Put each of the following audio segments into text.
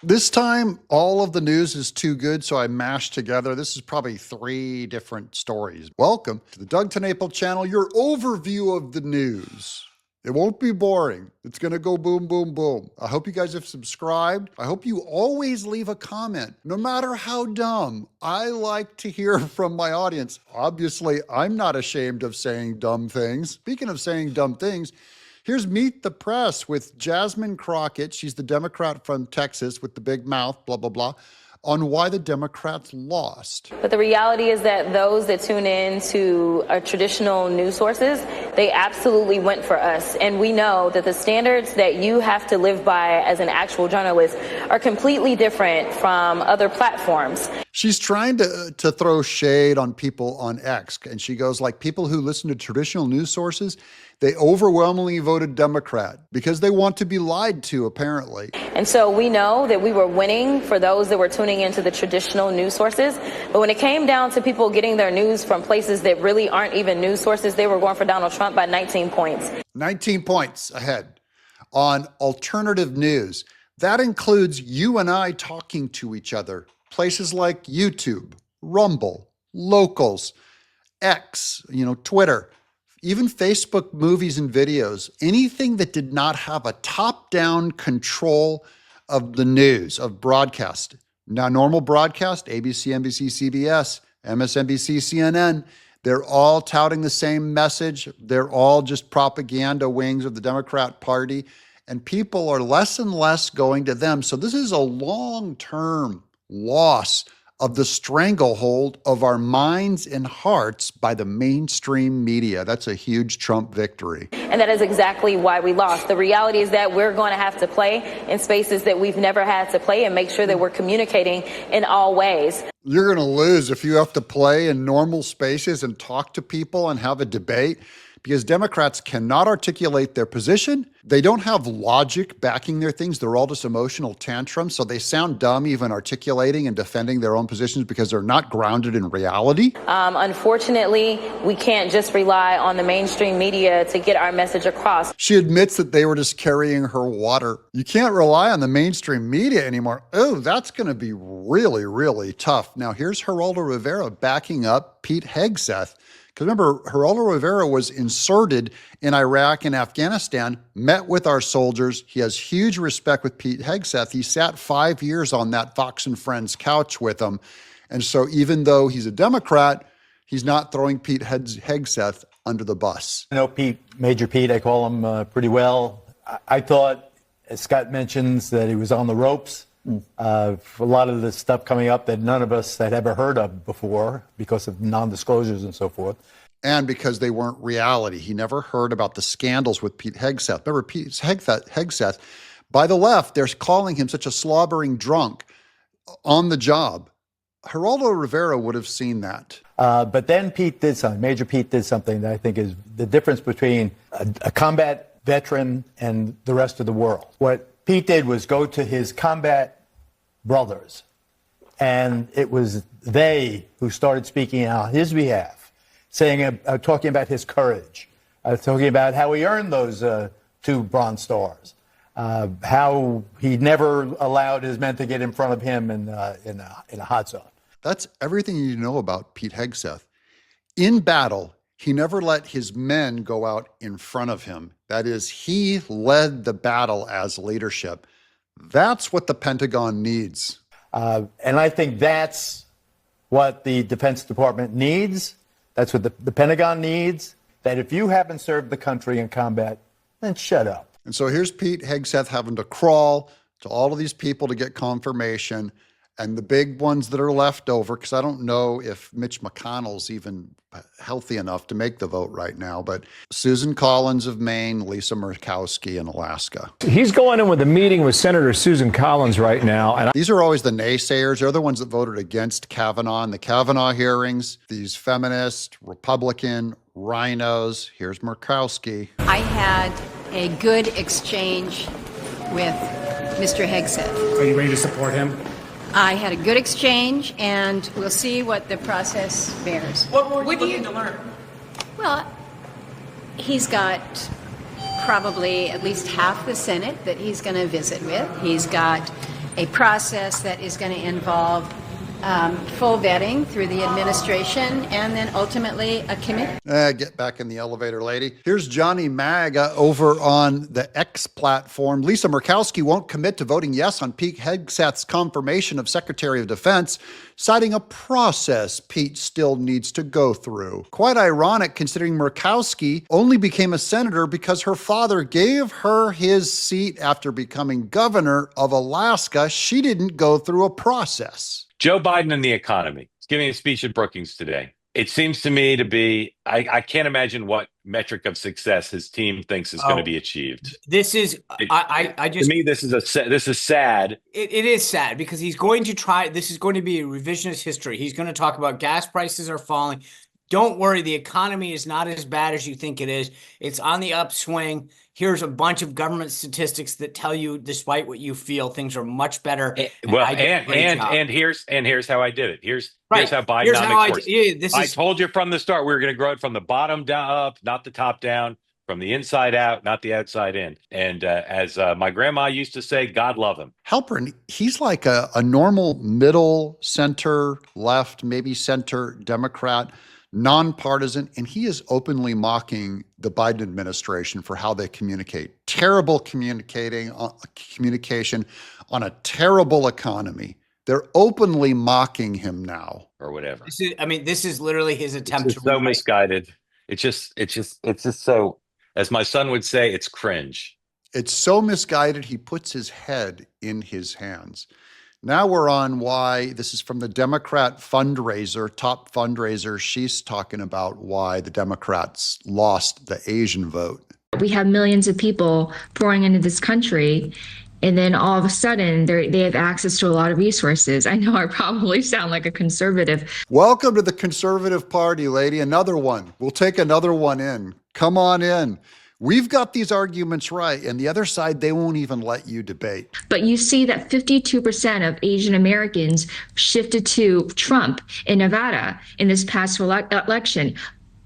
This time, all of the news is too good, so I mashed together. This is probably 3 different stories. Welcome to the Doug TenNapel channel, your overview of the news. It won't be boring. It's going to go boom, boom, boom. I hope you guys have subscribed. I hope you always leave a comment, no matter how dumb. I like to hear from my audience. Obviously, I'm not ashamed of saying dumb things. Speaking of saying dumb things, here's Meet the Press with Jasmine Crockett. She's the Democrat from Texas with the big mouth, blah, blah, blah, on why the Democrats lost. But the reality is that those that tune in to our traditional news sources, they absolutely went for us. And we know that the standards that you have to live by as an actual journalist are completely different from other platforms. She's trying to throw shade on people on X. And she goes, like, people who listen to traditional news sources, they overwhelmingly voted Democrat because they want to be lied to, apparently. And so we know that we were winning for those that were tuning into the traditional news sources. But when it came down to people getting their news from places that really aren't even news sources, they were going for Donald Trump by 19 points. 19 points ahead on alternative news. That includes you and I talking to each other. Places like YouTube, Rumble, Locals, X, Twitter, even Facebook movies and videos, anything that did not have a top-down control of the news, of broadcast. Now, normal broadcast, ABC, NBC, CBS, MSNBC, CNN, they're all touting the same message. They're all just propaganda wings of the Democrat Party, and people are less and less going to them. So this is a long-term loss of the stranglehold of our minds and hearts by the mainstream media. That's a huge Trump victory. And that is exactly why we lost. The reality is that we're going to have to play in spaces that we've never had to play and make sure that we're communicating in all ways. You're going to lose if you have to play in normal spaces and talk to people and have a debate, because Democrats cannot articulate their position. They don't have logic backing their things. They're all just emotional tantrums. So they sound dumb even articulating and defending their own positions because they're not grounded in reality. Unfortunately, we can't just rely on the mainstream media to get our message across. She admits that they were just carrying her water. You can't rely on the mainstream media anymore. Oh, that's going to be really, really tough. Now, here's Geraldo Rivera backing up Pete Hegseth. Because remember, Geraldo Rivera was inserted in Iraq and Afghanistan, met with our soldiers. He has huge respect with Pete Hegseth. He sat 5 years on that Fox and Friends couch with him. And so even though he's a Democrat, he's not throwing Pete Hegseth under the bus. I know Pete, Major Pete, I call him pretty well. I thought, as Scott mentions, that he was on the ropes. For a lot of the stuff coming up that none of us had ever heard of before because of non-disclosures and so forth. And because they weren't reality. He never heard about the scandals with Pete Hegseth. Remember, Pete Hegseth, by the left, they're calling him such a slobbering drunk on the job. Geraldo Rivera would have seen that. But then Pete did something. Major Pete did something that I think is the difference between a combat veteran and the rest of the world. What Pete did was go to his combat brothers, and it was they who started speaking on his behalf, saying, talking about his courage, talking about how he earned those 2 Bronze Stars, how he never allowed his men to get in front of him in a hot zone. That's everything you know about Pete Hegseth. In battle, he never let his men go out in front of him. That is, he led the battle as leadership. That's what the Pentagon needs. And I think that's what the Defense Department needs. That's what the Pentagon needs. That if you haven't served the country in combat, then shut up. And so here's Pete Hegseth having to crawl to all of these people to get confirmation. And the big ones that are left over, because I don't know if Mitch McConnell's even healthy enough to make the vote right now, but Susan Collins of Maine, Lisa Murkowski in Alaska. He's going in with a meeting with Senator Susan Collins right now. And these are always the naysayers. They're the ones that voted against Kavanaugh in the Kavanaugh hearings. These feminist, Republican, rhinos. Here's Murkowski. I had a good exchange with Mr. Hegseth. Are you ready to support him? I had a good exchange, and we'll see what the process bears. What were you looking to learn? Well, he's got probably at least half the Senate that he's going to visit with. He's got a process that is going to involve full vetting through the administration and then ultimately a committee. Get back in the elevator, lady. Here's Johnny MAGA over on the X platform. Lisa Murkowski won't commit to voting yes on Pete Hegseth's confirmation of Secretary of Defense, citing a process Pete still needs to go through. Quite ironic considering Murkowski only became a senator because her father gave her his seat after becoming governor of Alaska. She didn't go through a process. Joe Biden and the economy. He's giving a speech at Brookings today. It seems to me to be, I can't imagine what metric of success his team thinks is going to be achieved. This is, to me, this is sad. It is sad because he's going to try, this is going to be a revisionist history. He's going to talk about gas prices are falling. Don't worry, the economy is not as bad as you think it is. It's on the upswing. Here's a bunch of government statistics that tell you, despite what you feel, things are much better. And here's how I did it. Here's how Bidenomics works. I told you from the start we were going to grow it from the bottom down up, not the top down, from the inside out, not the outside in. And as my grandma used to say, God love him. Halpern, he's like a normal middle, center, left, maybe center Democrat, nonpartisan, and he is openly mocking the Biden administration for how they communicate. Terrible communication on a terrible economy. They're openly mocking him now. Or whatever. This is literally his attempt to so misguided. It's just so, as my son would say, it's cringe. It's so misguided, he puts his head in his hands. Now we're on why, this is from the Democrat fundraiser, top fundraiser. She's talking about why the Democrats lost the Asian vote. We have millions of people pouring into this country, and then all of a sudden they have access to a lot of resources. I know I probably sound like a conservative. Welcome to the conservative party, lady. Another one. We'll take another one in. Come on in. We've got these arguments right, and the other side, they won't even let you debate. But you see that 52% of Asian Americans shifted to Trump in Nevada in this past election.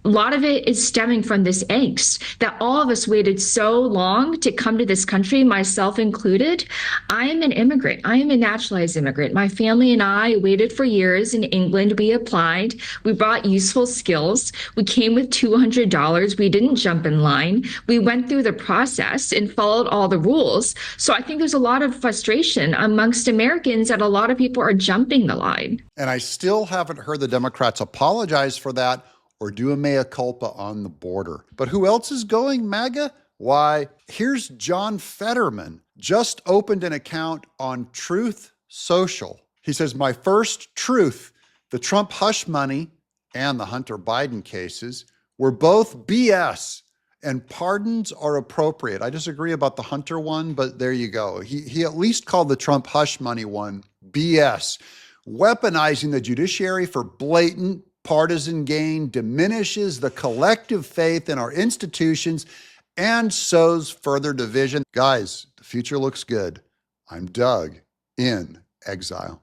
A lot of it is stemming from this angst that all of us waited so long to come to this country, myself included. I am an immigrant. I am a naturalized immigrant. My family and I waited for years in England. We applied. We brought useful skills. We came with $200. We didn't jump in line. We went through the process and followed all the rules. So I think there's a lot of frustration amongst Americans that a lot of people are jumping the line. And I still haven't heard the Democrats apologize for that or do a mea culpa on the border. But who else is going MAGA? Why, here's John Fetterman, just opened an account on Truth Social. He says, my first truth, the Trump hush money and the Hunter Biden cases were both BS and pardons are appropriate. I disagree about the Hunter one, but there you go. He at least called the Trump hush money one BS. Weaponizing the judiciary for blatant partisan gain diminishes the collective faith in our institutions and sows further division. Guys, the future looks good. I'm Doug in Exile.